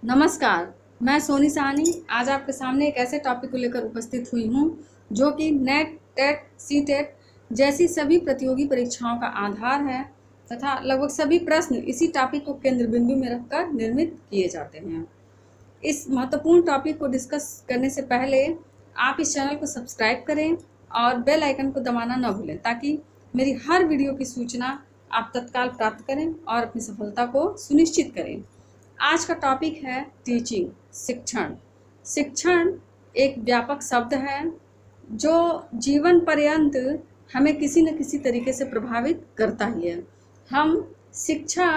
नमस्कार, मैं सोनी साहनी आज आपके सामने एक ऐसे टॉपिक को लेकर उपस्थित हुई हूँ जो कि नेट, टेट, सीटेट जैसी सभी प्रतियोगी परीक्षाओं का आधार है तथा लगभग सभी प्रश्न इसी टॉपिक को केंद्र बिंदु में रखकर निर्मित किए जाते हैं। इस महत्वपूर्ण टॉपिक को डिस्कस करने से पहले आप इस चैनल को सब्सक्राइब करें और बेल आइकन को दबाना न भूलें ताकि मेरी हर वीडियो की सूचना आप तत्काल प्राप्त करें और अपनी सफलता को सुनिश्चित करें। आज का टॉपिक है टीचिंग, शिक्षण। शिक्षण एक व्यापक शब्द है जो जीवन पर्यंत हमें किसी न किसी तरीके से प्रभावित करता ही है। हम शिक्षा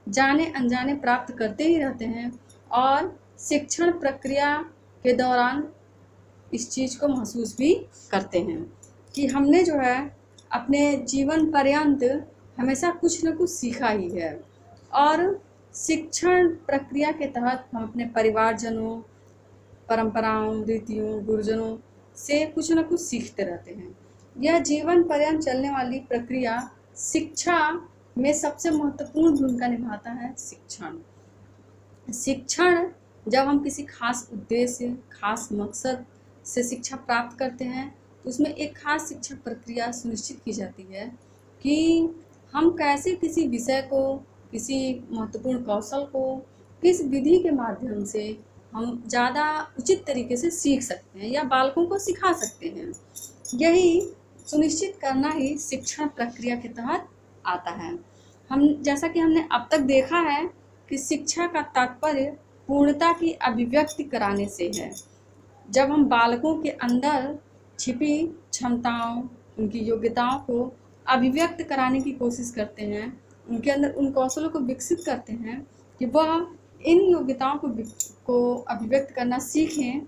जाने अनजाने प्राप्त करते ही रहते हैं और शिक्षण प्रक्रिया के दौरान इस चीज़ को महसूस भी करते हैं कि हमने जो है अपने जीवन पर्यंत हमेशा कुछ न कुछ सीखा ही है और शिक्षण प्रक्रिया के तहत हम अपने परिवारजनों, परंपराओं, रीतियों, गुरुजनों से कुछ न कुछ सीखते रहते हैं। यह जीवन पर्यंत चलने वाली प्रक्रिया शिक्षा में सबसे महत्वपूर्ण भूमिका निभाता है। शिक्षण जब हम किसी खास उद्देश्य, खास मकसद से शिक्षा प्राप्त करते हैं तो उसमें एक खास शिक्षा प्रक्रिया सुनिश्चित की जाती है कि हम कैसे किसी विषय को, किसी महत्वपूर्ण कौशल को किस विधि के माध्यम से हम ज़्यादा उचित तरीके से सीख सकते हैं या बालकों को सिखा सकते हैं। यही सुनिश्चित करना ही शिक्षण प्रक्रिया के तहत आता है। जैसा कि हमने अब तक देखा है कि शिक्षा का तात्पर्य पूर्णता की अभिव्यक्ति कराने से है। जब हम बालकों के अंदर छिपी क्षमताओं, उनकी योग्यताओं को अभिव्यक्त कराने की कोशिश करते हैं, उनके अंदर उन कौशलों को विकसित करते हैं कि वह इन योग्यताओं को अभिव्यक्त करना सीखें,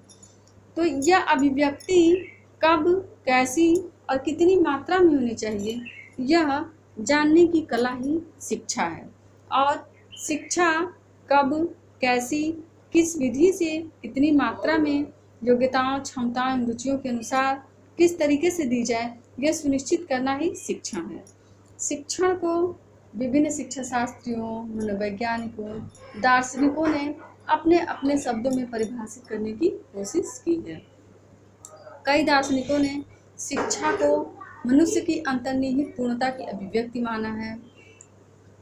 तो यह अभिव्यक्ति कब, कैसी और कितनी मात्रा में होनी चाहिए, यह जानने की कला ही शिक्षा है। और शिक्षा कब, कैसी, किस विधि से, कितनी मात्रा में योग्यताओं, क्षमताओं, रुचियों के अनुसार किस तरीके से दी जाए, यह सुनिश्चित करना ही शिक्षण है। शिक्षण को विभिन्न शिक्षा शास्त्रियों, मनोवैज्ञानिकों, दार्शनिकों ने अपने अपने शब्दों में परिभाषित करने की कोशिश की है। कई दार्शनिकों ने शिक्षा को मनुष्य की अंतर्निहित पूर्णता की अभिव्यक्ति माना है।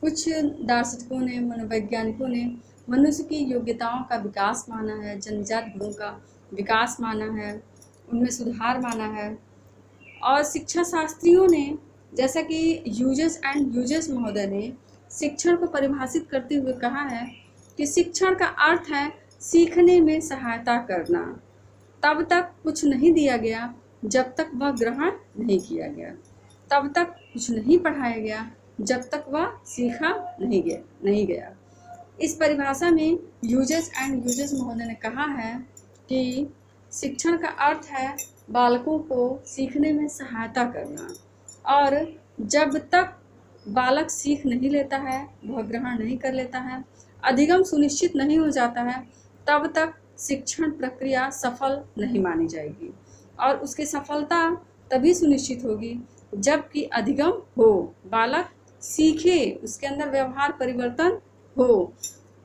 कुछ दार्शनिकों ने, मनोवैज्ञानिकों ने मनुष्य की योग्यताओं का विकास माना है, जन्मजात गुणों का विकास माना है, उनमें सुधार माना है। और शिक्षा शास्त्रियों ने, जैसा कि ह्यूजेस एंड ह्यूजेस महोदय ने शिक्षण को परिभाषित करते हुए कहा है कि शिक्षण का अर्थ है सीखने में सहायता करना। तब तक कुछ नहीं दिया गया जब तक वह ग्रहण नहीं किया गया, तब तक कुछ नहीं पढ़ाया गया जब तक वह सीखा नहीं गया। इस परिभाषा में ह्यूजेस एंड ह्यूजेस महोदय ने कहा है कि शिक्षण का अर्थ है बालकों को सीखने में सहायता करना, और जब तक बालक सीख नहीं लेता है, वह ग्रहण नहीं कर लेता है, अधिगम सुनिश्चित नहीं हो जाता है, तब तक शिक्षण प्रक्रिया सफल नहीं मानी जाएगी। और उसकी सफलता तभी सुनिश्चित होगी जबकि अधिगम हो, बालक सीखे, उसके अंदर व्यवहार परिवर्तन हो।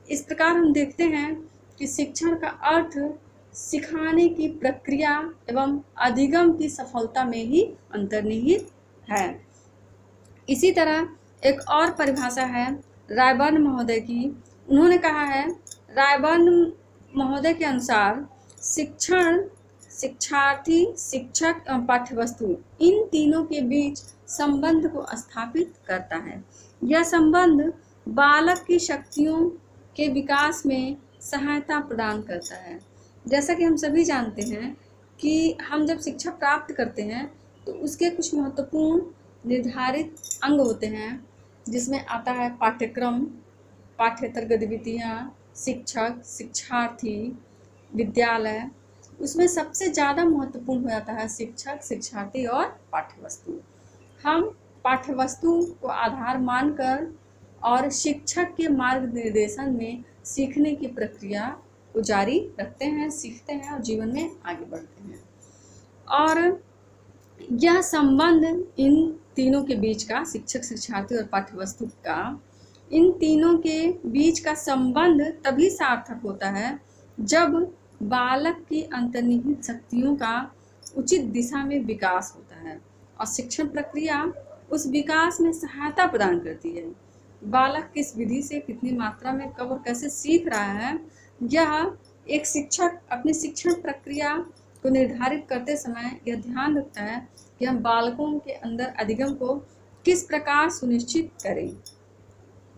इस प्रकार हम देखते हैं कि शिक्षण का अर्थ सिखाने की प्रक्रिया एवं अधिगम की सफलता में ही अंतर्निहित है। इसी तरह एक और परिभाषा है रायबर्न महोदय की। उन्होंने कहा है, रायबर्न महोदय के अनुसार शिक्षण शिक्षार्थी, शिक्षक एवं पाठ्यवस्तु, इन तीनों के बीच संबंध को स्थापित करता है। यह संबंध बालक की शक्तियों के विकास में सहायता प्रदान करता है। जैसा कि हम सभी जानते हैं कि हम जब शिक्षा प्राप्त करते हैं तो उसके कुछ महत्वपूर्ण निर्धारित अंग होते हैं, जिसमें आता है पाठ्यक्रम, पाठ्येतर गतिविधियाँ, शिक्षक, शिक्षार्थी, विद्यालय। उसमें सबसे ज़्यादा महत्वपूर्ण हो जाता है शिक्षक, शिक्षार्थी और पाठ्यवस्तु। हम पाठ्यवस्तु को आधार मानकर और शिक्षक के मार्गनिर्देशन में सीखने की प्रक्रिया को जारी रखते हैं, सीखते हैं और जीवन में आगे बढ़ते हैं। और यह संबंध इन तीनों के बीच का, शिक्षक, शिक्षार्थी और पाठ्यवस्तु का, इन तीनों के बीच का संबंध तभी सार्थक होता है जब बालक की अंतर्निहित शक्तियों का उचित दिशा में विकास होता है और शिक्षण प्रक्रिया उस विकास में सहायता प्रदान करती है। बालक किस विधि से कितनी मात्रा में कब और कैसे सीख रहा है, यह एक शिक्षक अपनी शिक्षण प्रक्रिया को निर्धारित करते समय यह ध्यान रखता है कि हम बालकों के अंदर अधिगम को किस प्रकार सुनिश्चित करें।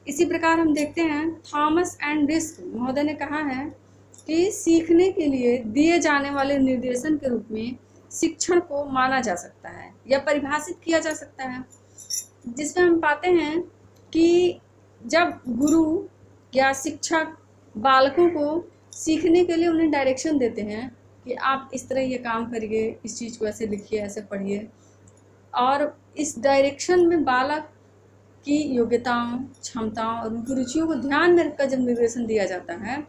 इसी प्रकार हम देखते हैं थॉमस एंड रिस्क महोदय ने कहा है कि सीखने के लिए दिए जाने वाले निर्देशन के रूप में शिक्षण को माना जा सकता है या परिभाषित किया जा सकता है, जिसमें हम पाते हैं कि जब गुरु या शिक्षक बालकों को सीखने के लिए उन्हें डायरेक्शन देते हैं कि आप इस तरह ये काम करिए, इस चीज़ को ऐसे लिखिए, ऐसे पढ़िए, और इस डायरेक्शन में बालक की योग्यताओं, क्षमताओं और उनकी रुचियों को ध्यान में रखकर जब निर्देशन दिया जाता है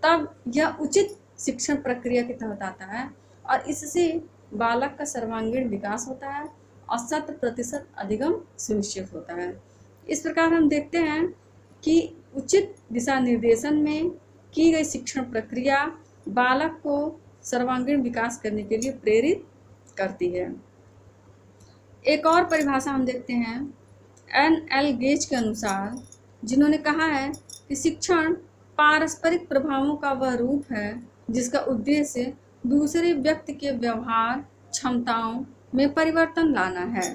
तब यह उचित शिक्षण प्रक्रिया के तहत आता है और इससे बालक का सर्वांगीण विकास होता है और 100% अधिगम सुनिश्चित होता है। इस प्रकार हम देखते हैं कि उचित दिशा निर्देशन में की गई शिक्षण प्रक्रिया बालक को सर्वांगीण विकास करने के लिए प्रेरित करती है। एक और परिभाषा हम देखते हैं N.L. गेज के अनुसार, जिन्होंने कहा है कि शिक्षण पारस्परिक प्रभावों का वह रूप है जिसका उद्देश्य दूसरे व्यक्ति के व्यवहार, क्षमताओं में परिवर्तन लाना है।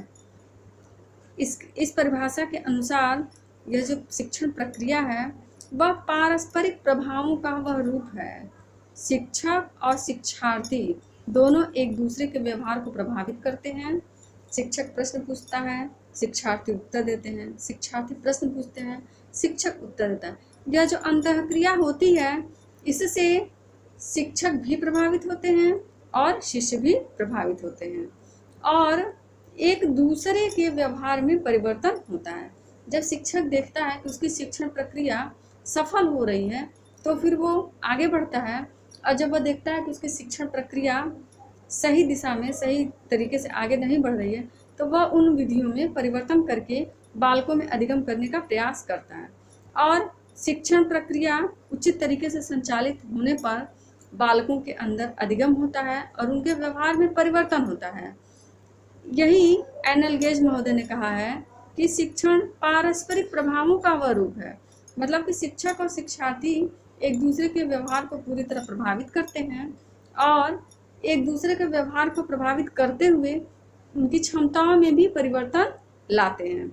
इस परिभाषा के अनुसार यह जो शिक्षण प्रक्रिया है वह पारस्परिक प्रभावों का वह रूप है। शिक्षक और शिक्षार्थी दोनों एक दूसरे के व्यवहार को प्रभावित करते हैं। शिक्षक प्रश्न पूछता है, शिक्षार्थी उत्तर देते हैं, शिक्षार्थी प्रश्न पूछते हैं, शिक्षक उत्तर देता है। यह जो अंतःक्रिया होती है इससे शिक्षक भी प्रभावित होते हैं और शिष्य भी प्रभावित होते हैं और एक दूसरे के व्यवहार में परिवर्तन होता है। जब शिक्षक देखता है कि उसकी शिक्षण प्रक्रिया सफल हो रही है तो फिर वो आगे बढ़ता है और जब वह देखता है कि उसकी शिक्षण प्रक्रिया सही दिशा में, सही तरीके से आगे नहीं बढ़ रही है तो वह उन विधियों में परिवर्तन करके बालकों में अधिगम करने का प्रयास करता है और शिक्षण प्रक्रिया उचित तरीके से संचालित होने पर बालकों के अंदर अधिगम होता है और उनके व्यवहार में परिवर्तन होता है। यही N.L. गेज महोदय ने कहा है कि शिक्षण पारस्परिक प्रभावों का वह रूप है, मतलब कि शिक्षक और शिक्षार्थी एक दूसरे के व्यवहार को पूरी तरह प्रभावित करते हैं और एक दूसरे के व्यवहार को प्रभावित करते हुए उनकी क्षमताओं में भी परिवर्तन लाते हैं।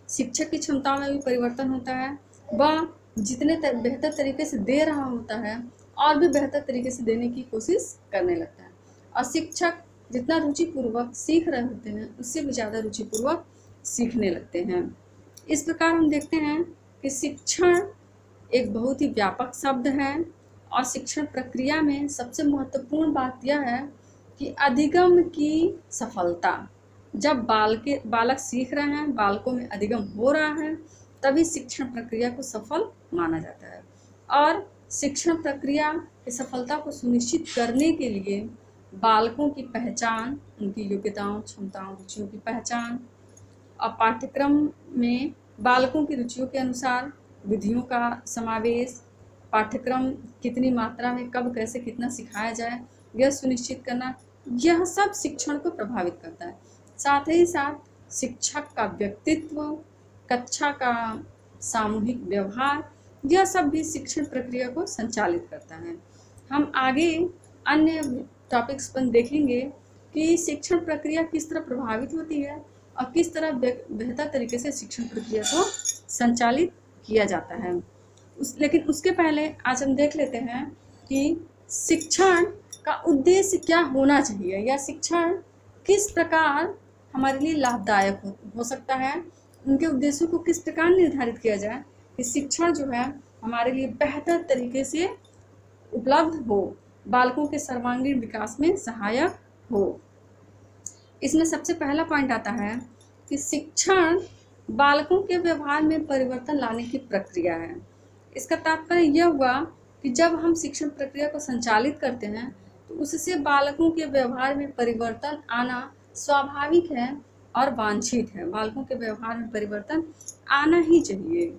शिक्षक की क्षमताओं में भी परिवर्तन होता है, वह जितने बेहतर तरीके से दे रहा होता है और भी बेहतर तरीके से देने की कोशिश करने लगता है और शिक्षक जितना रुचिपूर्वक सीख रहे होते हैं उससे भी ज़्यादा रुचिपूर्वक सीखने लगते हैं। इस प्रकार हम देखते हैं कि शिक्षण एक बहुत ही व्यापक शब्द है और शिक्षण प्रक्रिया में सबसे महत्वपूर्ण बात यह है कि अधिगम की सफलता, जब बालक सीख रहे हैं, बालकों में अधिगम हो रहा है, तभी शिक्षण प्रक्रिया को सफल माना जाता है और शिक्षण प्रक्रिया की सफलता को सुनिश्चित करने के लिए बालकों की पहचान, उनकी योग्यताओं, क्षमताओं, रुचियों की पहचान और पाठ्यक्रम में बालकों की रुचियों के अनुसार विधियों का समावेश, पाठ्यक्रम कितनी मात्रा में कब कैसे कितना सिखाया जाए यह सुनिश्चित करना, यह सब शिक्षण को प्रभावित करता है। साथ ही साथ शिक्षक का व्यक्तित्व, कक्षा का सामूहिक व्यवहार, यह सब भी शिक्षण प्रक्रिया को संचालित करता है। हम आगे अन्य टॉपिक्स पर देखेंगे कि शिक्षण प्रक्रिया किस तरह प्रभावित होती है और किस तरह बेहतर तरीके से शिक्षण प्रक्रिया को संचालित किया जाता है। लेकिन उसके पहले आज हम देख लेते हैं कि शिक्षण का उद्देश्य क्या होना चाहिए या शिक्षण किस प्रकार हमारे लिए लाभदायक हो सकता है, उनके उद्देश्यों को किस प्रकार निर्धारित किया जाए कि शिक्षण जो है हमारे लिए बेहतर तरीके से उपलब्ध हो, बालकों के सर्वांगीण विकास में सहायक हो। इसमें सबसे पहला पॉइंट आता है कि शिक्षण बालकों के व्यवहार में परिवर्तन लाने की प्रक्रिया है। इसका तात्पर्य यह हुआ कि जब हम शिक्षण प्रक्रिया को संचालित करते हैं तो उससे बालकों के व्यवहार में परिवर्तन आना स्वाभाविक है और वांछित है। बालकों के व्यवहार में परिवर्तन आना ही चाहिए।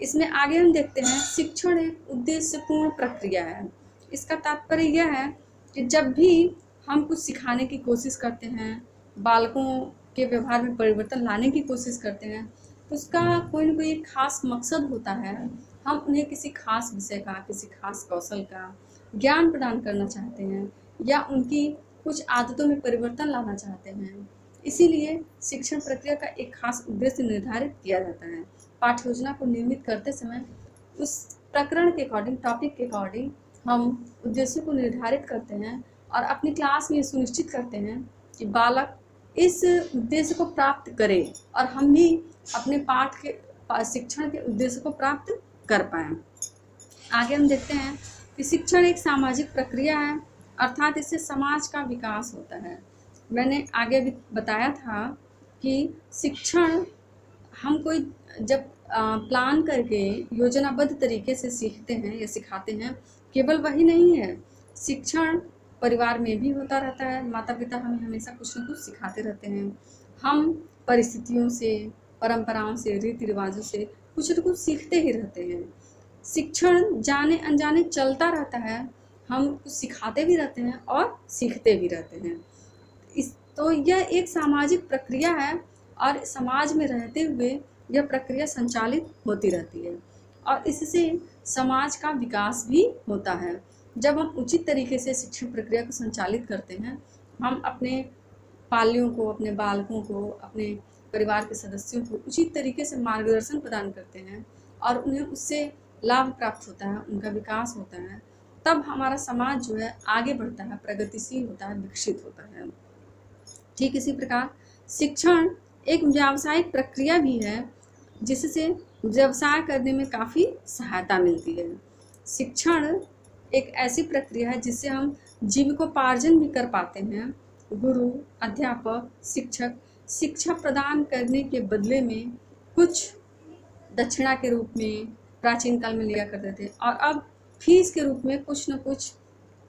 इसमें आगे हम देखते हैं, शिक्षण एक उद्देश्यपूर्ण प्रक्रिया है। इसका तात्पर्य यह है कि जब भी हम कुछ सिखाने की कोशिश करते हैं, बालकों के व्यवहार में परिवर्तन लाने की कोशिश करते हैं, तो उसका कोई न कोई खास मकसद होता है। हम उन्हें किसी खास विषय का, किसी खास कौशल का ज्ञान प्रदान करना चाहते हैं या उनकी कुछ आदतों में परिवर्तन लाना चाहते हैं। इसीलिए शिक्षण प्रक्रिया का एक खास उद्देश्य निर्धारित किया जाता है। पाठ्य योजना को निर्मित करते समय उस प्रकरण के अकॉर्डिंग, टॉपिक के अकॉर्डिंग हम उद्देश्यों को निर्धारित करते हैं और अपनी क्लास में ये सुनिश्चित करते हैं कि बालक इस उद्देश्य को प्राप्त करे और हम भी अपने पाठ के शिक्षण के उद्देश्य को प्राप्त कर पाएँ। आगे हम देखते हैं कि शिक्षण एक सामाजिक प्रक्रिया है, अर्थात इससे समाज का विकास होता है। मैंने आगे भी बताया था कि शिक्षण हम कोई जब प्लान करके योजनाबद्ध तरीके से सीखते हैं या सिखाते हैं, केवल वही नहीं है, शिक्षण परिवार में भी होता रहता है। माता पिता हमें हमेशा कुछ न कुछ सिखाते रहते हैं। हम परिस्थितियों से, परंपराओं से, रीति रिवाजों से कुछ न कुछ सीखते ही रहते हैं। शिक्षण जाने अनजाने चलता रहता है। हम कुछ सिखाते भी रहते हैं और सीखते भी रहते हैं। तो यह एक सामाजिक प्रक्रिया है और समाज में रहते हुए यह प्रक्रिया संचालित होती रहती है और इससे समाज का विकास भी होता है। जब हम उचित तरीके से शिक्षण प्रक्रिया को संचालित करते हैं, हम अपने पालियों को, अपने बालकों को, अपने परिवार के सदस्यों को उचित तरीके से मार्गदर्शन प्रदान करते हैं और उन्हें उससे लाभ प्राप्त होता है, उनका विकास होता है, तब हमारा समाज जो है आगे बढ़ता है, प्रगतिशील होता है, विकसित होता है। ठीक इसी प्रकार शिक्षण एक व्यावसायिक प्रक्रिया भी है, जिससे व्यवसाय करने में काफ़ी सहायता मिलती है। शिक्षण एक ऐसी प्रक्रिया है जिससे हम जीविकोपार्जन भी कर पाते हैं। गुरु, अध्यापक, शिक्षक शिक्षा प्रदान करने के बदले में कुछ दक्षिणा के रूप में प्राचीन काल में लिया करते थे और अब फीस के रूप में कुछ न कुछ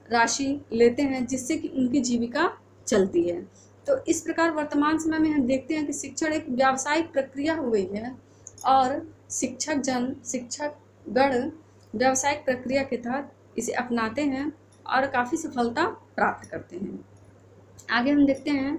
राशि लेते हैं, जिससे कि उनकी जीविका चलती है। तो इस प्रकार वर्तमान समय में हम देखते हैं कि शिक्षण एक व्यावसायिक प्रक्रिया हो गई है और शिक्षकगण व्यावसायिक प्रक्रिया के तहत इसे अपनाते हैं और काफ़ी सफलता प्राप्त करते हैं। आगे हम देखते हैं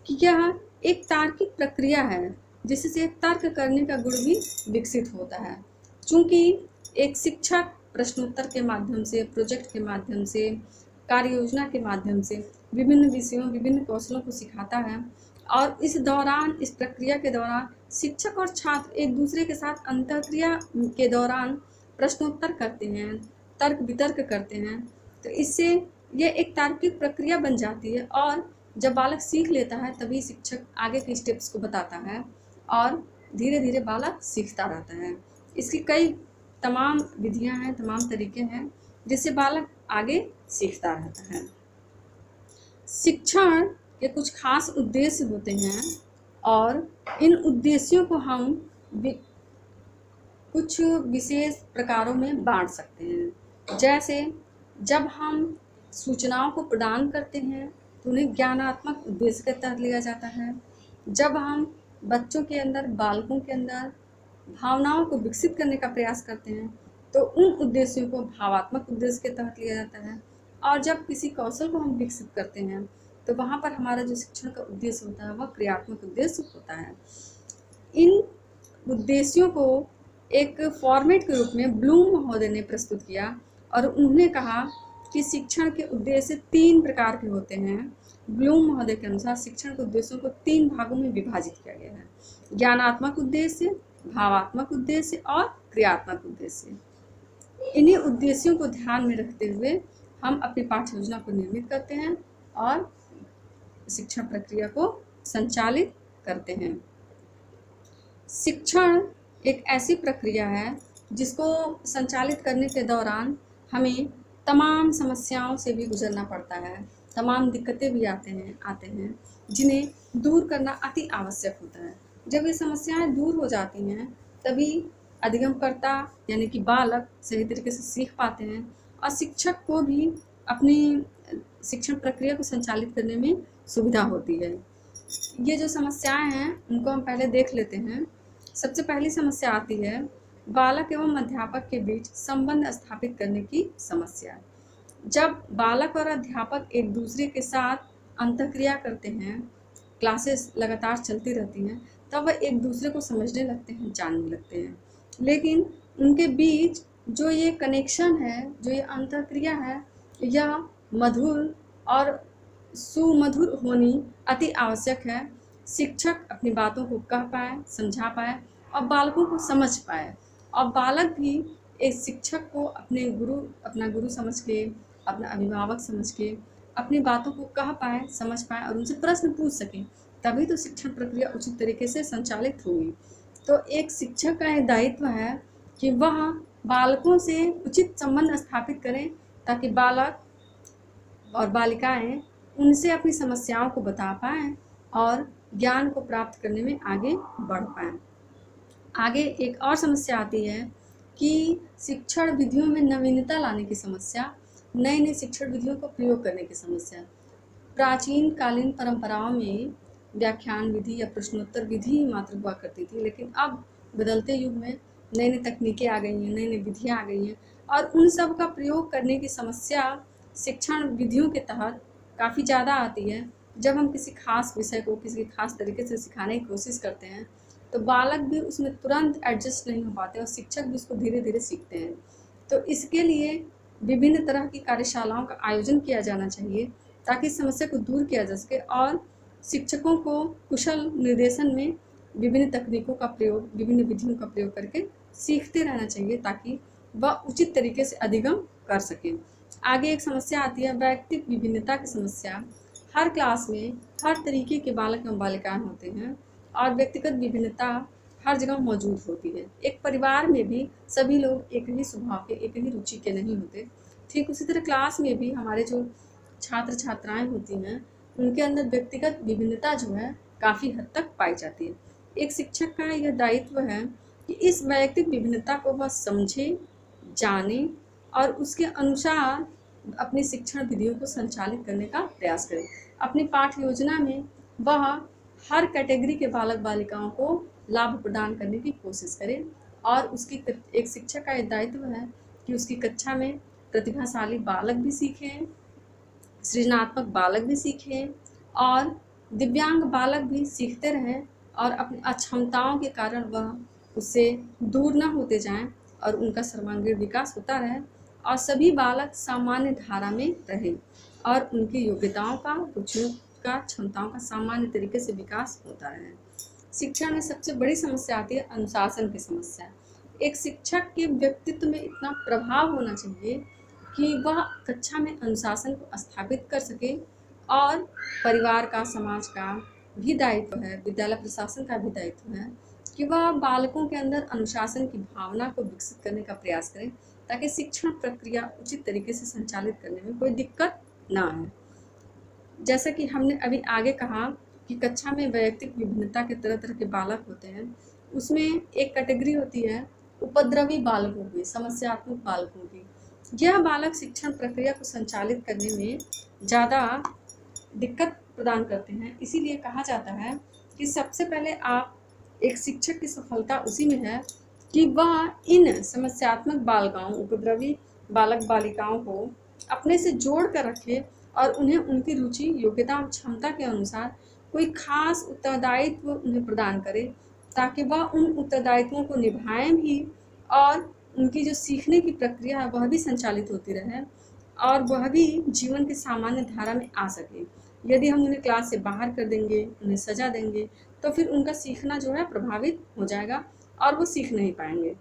कि यह एक तार्किक प्रक्रिया है, जिससे तर्क करने का गुण भी विकसित होता है। चूँकि एक शिक्षक प्रश्नोत्तर के माध्यम से, प्रोजेक्ट के माध्यम से, कार्य योजना के माध्यम से विभिन्न विषयों, विभिन्न कौशलों को सिखाता है और इस प्रक्रिया के दौरान शिक्षक और छात्र एक दूसरे के साथ अंतःक्रिया के दौरान प्रश्नोत्तर करते हैं, तर्क वितर्क करते हैं। तो इससे यह एक तार्किक प्रक्रिया बन जाती है और जब बालक सीख लेता है तभी शिक्षक आगे के स्टेप्स को बताता है और धीरे धीरे बालक सीखता रहता है। इसकी कई तमाम विधियां हैं, तमाम तरीके हैं, जिससे बालक आगे सीखता रहता है। शिक्षण के कुछ खास उद्देश्य होते हैं और इन उद्देश्यों को हम कुछ विशेष प्रकारों में बांट सकते हैं। जैसे जब हम सूचनाओं को प्रदान करते हैं तो उन्हें ज्ञानात्मक उद्देश्य के तहत लिया जाता है। जब हम बच्चों के अंदर, बालकों के अंदर भावनाओं को विकसित करने का प्रयास करते हैं तो उन उद्देश्यों को भावात्मक उद्देश्य के तहत लिया जाता है। और जब किसी कौशल को हम विकसित करते हैं तो वहाँ पर हमारा जो शिक्षण का उद्देश्य होता है वह क्रियात्मक उद्देश्य होता है। इन उद्देश्यों को एक फॉर्मेट के रूप में ब्लूम महोदय ने प्रस्तुत किया और उन्होंने कहा कि शिक्षण के उद्देश्य 3 प्रकार के होते हैं। ब्लूम महोदय के अनुसार शिक्षण के उद्देश्यों को 3 भागों में विभाजित किया गया है: ज्ञानात्मक उद्देश्य, भावात्मक उद्देश्य और क्रियात्मक उद्देश्य। इन्हीं उद्देश्यों को ध्यान में रखते हुए हम अपनी पाठ्य योजना को निर्मित करते हैं और शिक्षण प्रक्रिया को संचालित करते हैं। शिक्षण एक ऐसी प्रक्रिया है जिसको संचालित करने के दौरान हमें तमाम समस्याओं से भी गुजरना पड़ता है, तमाम दिक्कतें भी आते हैं जिन्हें दूर करना अति आवश्यक होता है। जब ये समस्याएं दूर हो जाती हैं तभी अधिगमकर्ता यानी कि बालक सही तरीके से सीख पाते हैं और शिक्षक को भी अपनी शिक्षण प्रक्रिया को संचालित करने में सुविधा होती है। ये जो समस्याएं हैं उनको हम पहले देख लेते हैं। सबसे पहली समस्या आती है बालक एवं अध्यापक के बीच संबंध स्थापित करने की समस्या। जब बालक और अध्यापक एक दूसरे के साथ अंतःक्रिया करते हैं, क्लासेस लगातार चलती रहती हैं, तब वह एक दूसरे को समझने लगते हैं, जानने लगते हैं। लेकिन उनके बीच जो ये कनेक्शन है, जो ये अंतःक्रिया है, यह मधुर और सुमधुर होनी अति आवश्यक है। शिक्षक अपनी बातों को कह पाए, समझा पाए और बालकों को समझ पाए, और बालक भी एक शिक्षक को अपना गुरु समझ के, अपना अभिभावक समझ के अपनी बातों को कह पाए, समझ पाए और उनसे प्रश्न पूछ सके, तभी तो शिक्षण प्रक्रिया उचित तरीके से संचालित होगी। तो एक शिक्षक का यह दायित्व है कि वह बालकों से उचित संबंध स्थापित करें, ताकि बालक और बालिकाएं उनसे अपनी समस्याओं को बता पाएँ और ज्ञान को प्राप्त करने में आगे बढ़ पाएँ। आगे एक और समस्या आती है कि शिक्षण विधियों में नवीनता लाने की समस्या, नई नई शिक्षण विधियों को प्रयोग करने की समस्या। प्राचीन कालीन परंपराओं में व्याख्यान विधि या प्रश्नोत्तर विधि ही मात्र हुआ करती थी, लेकिन अब बदलते युग में नई नई तकनीकें आ गई हैं, नई नई विधियाँ आ गई हैं, और उन सब का प्रयोग करने की समस्या शिक्षण विधियों के तहत काफ़ी ज़्यादा आती है। जब हम किसी खास विषय को किसी खास तरीके से सिखाने की कोशिश करते हैं, तो बालक भी उसमें तुरंत एडजस्ट नहीं हो पाते और शिक्षक भी उसको धीरे धीरे सीखते हैं। तो इसके लिए विभिन्न तरह की कार्यशालाओं का आयोजन किया जाना चाहिए, ताकि इस समस्या को दूर किया जा सके, और शिक्षकों को कुशल निर्देशन में विभिन्न तकनीकों का प्रयोग, विभिन्न विधियों का प्रयोग करके सीखते रहना चाहिए, ताकि वह उचित तरीके से अधिगम कर सकें। आगे एक समस्या आती है व्यक्तिगत विभिन्नता की समस्या। हर क्लास में हर तरीके के बालक एवं बालिकाएं होते हैं, और व्यक्तिगत विभिन्नता हर जगह मौजूद होती है। एक परिवार में भी सभी लोग एक ही स्वभाव के, एक ही रुचि के नहीं होते। ठीक उसी तरह क्लास में भी हमारे जो छात्र छात्राएं होती हैं, उनके अंदर व्यक्तिगत विभिन्नता जो है काफ़ी हद तक पाई जाती है। एक शिक्षक का यह दायित्व है कि इस वैयक्तिक विभिन्नता को वह समझे, जाने और उसके अनुसार अपनी शिक्षण विधियों को संचालित करने का प्रयास करें। अपनी पाठ्य योजना में वह हर कैटेगरी के बालक बालिकाओं को लाभ प्रदान करने की कोशिश करें, और उसकी एक शिक्षक का यह दायित्व है कि उसकी कक्षा में प्रतिभाशाली बालक भी सीखें, सृजनात्मक बालक भी सीखें, और दिव्यांग बालक भी सीखते रहें, और अपनी अक्षमताओं के कारण वह उससे दूर न होते जाएं और उनका सर्वांगीण विकास होता रहे, और सभी बालक सामान्य धारा में रहें और उनकी योग्यताओं का, रुचियों का, क्षमताओं का सामान्य तरीके से विकास होता रहे। शिक्षा में सबसे बड़ी समस्या आती है अनुशासन की समस्या। एक शिक्षक के व्यक्तित्व में इतना प्रभाव होना चाहिए कि वह कक्षा में अनुशासन को स्थापित कर सके, और परिवार का, समाज का भी दायित्व है, विद्यालय प्रशासन का भी दायित्व है कि वह बालकों के अंदर अनुशासन की भावना को विकसित करने का प्रयास करें, ताकि शिक्षण प्रक्रिया उचित तरीके से संचालित करने में कोई दिक्कत ना आए। जैसा कि हमने अभी आगे कहा कि कक्षा में वैयक्तिक विभिन्नता के तरह तरह के बालक होते हैं, उसमें एक कैटेगरी होती है उपद्रवी बालकों की, समस्यात्मक बालकों की। यह बालक शिक्षण प्रक्रिया को संचालित करने में ज़्यादा दिक्कत प्रदान करते हैं। इसीलिए कहा जाता है कि सबसे पहले एक शिक्षक की सफलता उसी में है कि वह इन समस्यात्मक बालिकाओं, उपद्रवी बालक बालिकाओं को अपने से जोड़ कर रखे और उन्हें उनकी रुचि, योग्यता और क्षमता के अनुसार कोई खास उत्तरदायित्व उन्हें प्रदान करे, ताकि वह उन उत्तरदायित्वों को निभाएं भी, और उनकी जो सीखने की प्रक्रिया है वह भी संचालित होती रहे, और वह भी जीवन के सामान्य धारा में आ सके। यदि हम उन्हें क्लास से बाहर कर देंगे, उन्हें सजा देंगे, तो फिर उनका सीखना जो है प्रभावित हो जाएगा और वो सीख नहीं पाएंगे।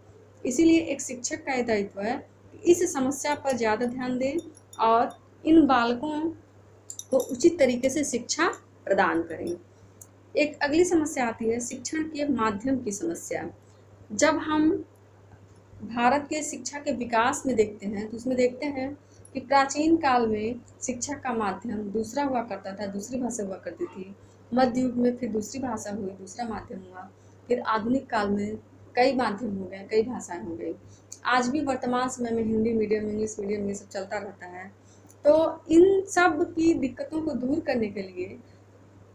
इसीलिए एक शिक्षक का दायित्व है कि इस समस्या पर ज़्यादा ध्यान दें और इन बालकों को उचित तरीके से शिक्षा प्रदान करें। एक अगली समस्या आती है शिक्षण के माध्यम की समस्या। जब हम भारत के शिक्षा के विकास में देखते हैं, तो उसमें देखते हैं कि प्राचीन काल में शिक्षा का माध्यम दूसरा हुआ करता था, दूसरी भाषा हुआ करती थी। मध्य युग में फिर दूसरी भाषा हुई, दूसरा माध्यम हुआ। फिर आधुनिक काल में कई माध्यम हो गए, कई भाषाएं हो गई। आज भी वर्तमान समय में हिंदी मीडियम, इंग्लिश मीडियम ये सब चलता रहता है। तो इन सब की दिक्कतों को दूर करने के लिए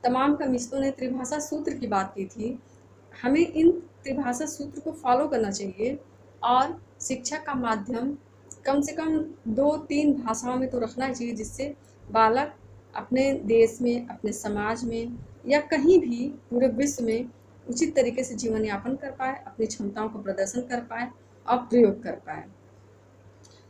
तमाम कमिश्नरों ने त्रिभाषा सूत्र की बात की थी। हमें इन त्रिभाषा सूत्र को फॉलो करना चाहिए और शिक्षा का माध्यम कम से कम 2-3 भाषाओं में तो रखना चाहिए, जिससे बालक अपने देश में, अपने समाज में या कहीं भी पूरे विश्व में उचित तरीके से जीवन यापन कर पाए, अपनी क्षमताओं का प्रदर्शन कर पाए और प्रयोग कर पाए।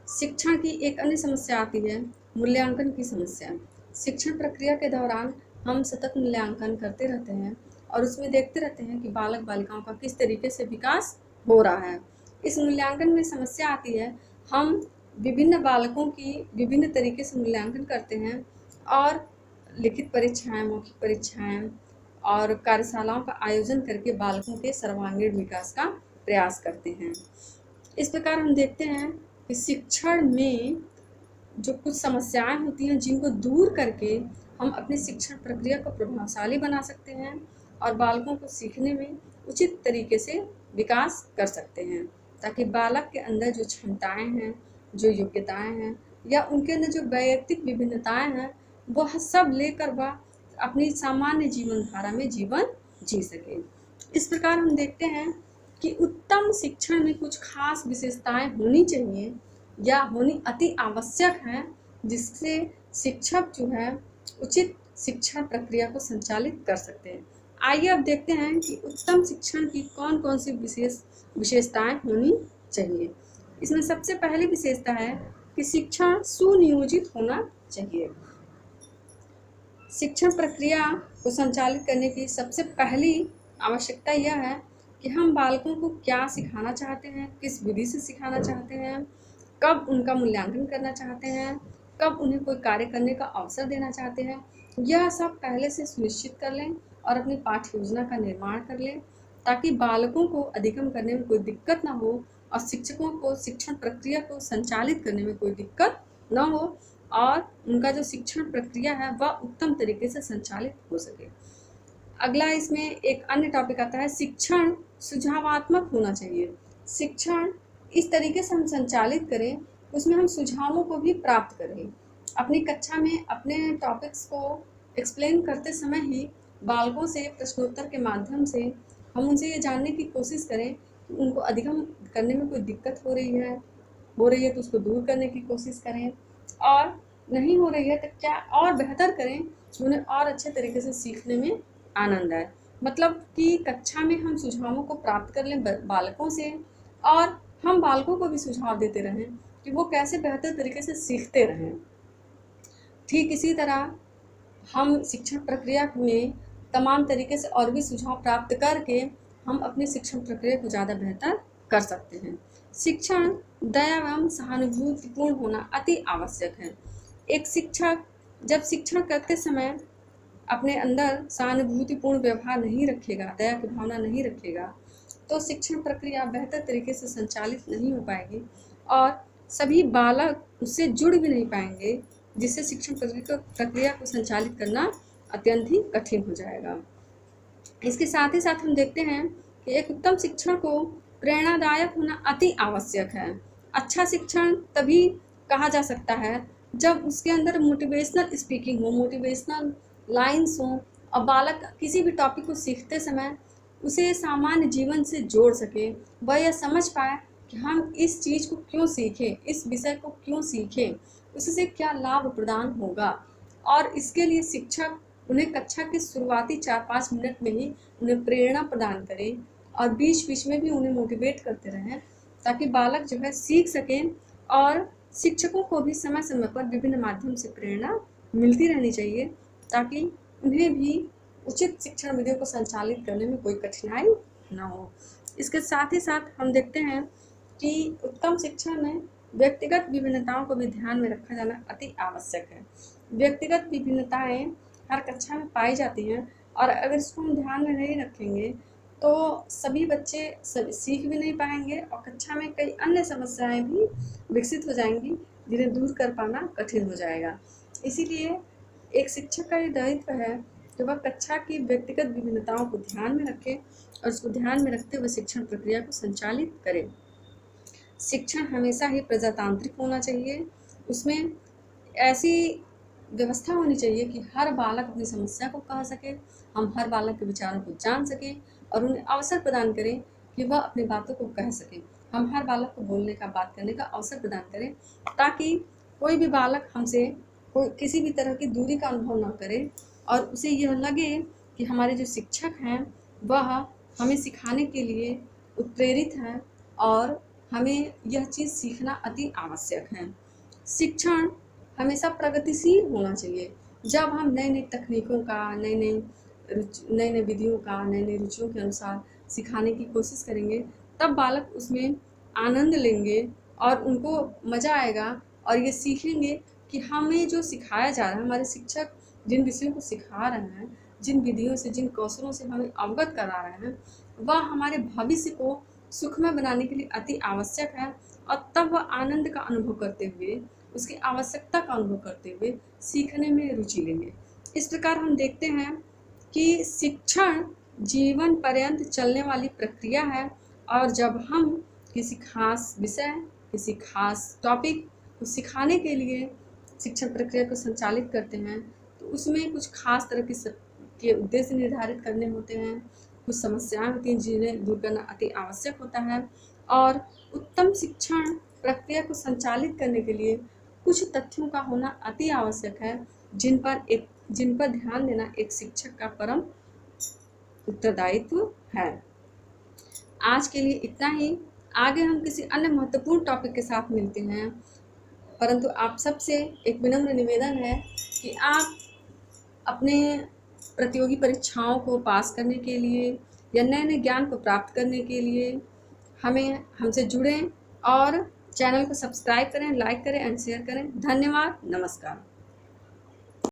शिक्षण की एक अन्य समस्या आती है मूल्यांकन की समस्या। शिक्षण प्रक्रिया के दौरान हम सतत मूल्यांकन करते रहते हैं और उसमें देखते रहते हैं कि बालक बालिकाओं का किस तरीके से विकास हो रहा है। इस मूल्यांकन में समस्या आती है, हम विभिन्न बालकों की विभिन्न तरीके से मूल्यांकन करते हैं और लिखित परीक्षाएं, मौखिक परीक्षाएं और कार्यशालाओं का आयोजन करके बालकों के सर्वांगीण विकास का प्रयास करते हैं। इस प्रकार हम देखते हैं कि शिक्षण में जो कुछ समस्याएं होती हैं, जिनको दूर करके हम अपनी शिक्षण प्रक्रिया को प्रभावशाली बना सकते हैं और बालकों को सीखने में उचित तरीके से विकास कर सकते हैं, ताकि बालक के अंदर जो क्षमताएं हैं, जो योग्यताएं हैं या उनके अंदर जो वैयक्तिक विभिन्नताएं हैं, वह सब लेकर वह अपनी सामान्य जीवन धारा में जीवन जी सके। इस प्रकार हम देखते हैं कि उत्तम शिक्षण में कुछ खास विशेषताएं होनी चाहिए या होनी अति आवश्यक है, जिससे शिक्षक जो है उचित शिक्षण प्रक्रिया को संचालित कर सकते हैं। आइए अब देखते हैं कि उत्तम शिक्षण की कौन कौन सी विशेषताएं होनी चाहिए। इसमें सबसे पहली विशेषता है कि शिक्षण सुनियोजित होना चाहिए। शिक्षण प्रक्रिया को संचालित करने की सबसे पहली आवश्यकता यह है कि हम बालकों को क्या सिखाना चाहते हैं, किस विधि से सिखाना चाहते हैं, कब उनका मूल्यांकन करना चाहते हैं, कब उन्हें कोई कार्य करने का अवसर देना चाहते हैं, यह सब पहले से सुनिश्चित कर लें और अपनी पाठ्य योजना का निर्माण कर लें, ताकि बालकों को अधिगम करने में कोई दिक्कत ना हो और शिक्षकों को शिक्षण प्रक्रिया को संचालित करने में कोई दिक्कत न हो और उनका जो शिक्षण प्रक्रिया है वह उत्तम तरीके से संचालित हो सके। अगला इसमें एक अन्य टॉपिक आता है, शिक्षण सुझावात्मक होना चाहिए। शिक्षण इस तरीके से हम संचालित करें, उसमें हम सुझावों को भी प्राप्त करें। अपनी कक्षा में अपने टॉपिक्स को एक्सप्लेन करते समय ही बालकों से प्रश्नोत्तर के माध्यम से हम उनसे ये जानने की कोशिश करें कि उनको अधिगम करने में कोई दिक्कत हो रही है तो उसको दूर करने की कोशिश करें, और नहीं हो रही है तो क्या और बेहतर करें, उन्हें और अच्छे तरीके से सीखने में आनंद आए। मतलब कि कक्षा में हम सुझावों को प्राप्त कर लें बालकों से और हम बालकों को भी सुझाव देते रहें कि वो कैसे बेहतर तरीके से सीखते रहें। ठीक इसी तरह हम शिक्षण प्रक्रिया में तमाम तरीके से और भी सुझाव प्राप्त करके हम अपनी शिक्षण प्रक्रिया को ज़्यादा बेहतर कर सकते हैं। शिक्षण दया एवं सहानुभूतिपूर्ण होना अति आवश्यक है। एक शिक्षक जब शिक्षण करते समय अपने अंदर सहानुभूतिपूर्ण व्यवहार नहीं रखेगा, दया की भावना नहीं रखेगा, तो शिक्षण प्रक्रिया बेहतर तरीके से संचालित नहीं हो पाएगी और सभी बालक उससे जुड़ भी नहीं पाएंगे, जिससे शिक्षण प्रक्रिया को संचालित करना अत्यंत ही कठिन हो जाएगा। इसके साथ ही साथ हम देखते हैं कि एक उत्तम शिक्षण को प्रेरणादायक होना अति आवश्यक है। अच्छा शिक्षण तभी कहा जा सकता है जब उसके अंदर मोटिवेशनल स्पीकिंग हो, मोटिवेशनल लाइन्स हो और बालक किसी भी टॉपिक को सीखते समय उसे सामान्य जीवन से जोड़ सके, वह यह समझ पाए कि हम इस चीज़ को क्यों सीखें, इस विषय को क्यों सीखें, उससे क्या लाभ प्रदान होगा। और इसके लिए शिक्षक उन्हें कक्षा के शुरुआती 4-5 मिनट में ही उन्हें प्रेरणा प्रदान करें और बीच बीच में भी उन्हें मोटिवेट करते रहें, ताकि बालक जो है सीख सकें। और शिक्षकों को भी समय समय पर विभिन्न माध्यम से प्रेरणा मिलती रहनी चाहिए, ताकि उन्हें भी उचित शिक्षण विधियों को संचालित करने में कोई कठिनाई न हो। इसके साथ ही साथ हम देखते हैं कि उत्तम शिक्षण में व्यक्तिगत विभिन्नताओं को भी ध्यान में रखा जाना अति आवश्यक है। व्यक्तिगत विभिन्नताएं हर कक्षा में पाई जाती हैं और अगर इसको हम ध्यान में नहीं रखेंगे तो सभी बच्चे सीख भी नहीं पाएंगे और कक्षा में कई अन्य समस्याएं भी विकसित हो जाएंगी, जिन्हें दूर कर पाना कठिन हो जाएगा। इसीलिए एक शिक्षक का ये दायित्व है कि वह कक्षा की व्यक्तिगत विभिन्नताओं को ध्यान में रखे और उसको ध्यान में रखते हुए शिक्षण प्रक्रिया को संचालित करे। शिक्षण हमेशा ही प्रजातांत्रिक होना चाहिए। उसमें ऐसी व्यवस्था होनी चाहिए कि हर बालक अपनी समस्या को कह सके, हम हर बालक के विचारों को जान सकें और उन्हें अवसर प्रदान करें कि वह अपनी बातों को कह सकें। हम हर बालक को बोलने का, बात करने का अवसर प्रदान करें, ताकि कोई भी बालक हमसे कोई किसी भी तरह की दूरी का अनुभव ना करे और उसे यह लगे कि हमारे जो शिक्षक हैं वह हमें सिखाने के लिए उत्प्रेरित हैं और हमें यह चीज़ सीखना अति आवश्यक है। शिक्षण हमेशा प्रगतिशील होना चाहिए। जब हम नई नई तकनीकों का, नई नई विधियों का, नई नई रुचियों के अनुसार सिखाने की कोशिश करेंगे, तब बालक उसमें आनंद लेंगे और उनको मज़ा आएगा और ये सीखेंगे कि हमें जो सिखाया जा रहा है, हमारे शिक्षक जिन विषयों को सिखा रहे हैं, जिन विधियों से, जिन कौशलों से हमें अवगत करा रहे हैं, वह हमारे भविष्य को सुखमय बनाने के लिए अति आवश्यक है। और तब वह आनंद का अनुभव करते हुए, उसकी आवश्यकता का अनुभव करते हुए सीखने में रुचि लेंगे। इस प्रकार हम देखते हैं कि शिक्षण जीवन पर्यंत चलने वाली प्रक्रिया है और जब हम किसी खास विषय, किसी खास टॉपिक को सिखाने के लिए शिक्षण प्रक्रिया को संचालित करते हैं, तो उसमें कुछ खास तरह के उद्देश्य निर्धारित करने होते हैं, कुछ समस्याएं होती हैं जिन्हें दूर करना अति आवश्यक होता है और उत्तम शिक्षण प्रक्रिया को संचालित करने के लिए कुछ तथ्यों का होना अति आवश्यक है, जिन पर ध्यान देना एक शिक्षक का परम उत्तरदायित्व है। आज के लिए इतना ही। आगे हम किसी अन्य महत्वपूर्ण टॉपिक के साथ मिलते हैं, परंतु आप सबसे एक विनम्र निवेदन है कि आप अपने प्रतियोगी परीक्षाओं को पास करने के लिए या नए नए ज्ञान को प्राप्त करने के लिए हमसे जुड़ें और चैनल को सब्सक्राइब करें, लाइक करें एंड शेयर करें। धन्यवाद। नमस्कार।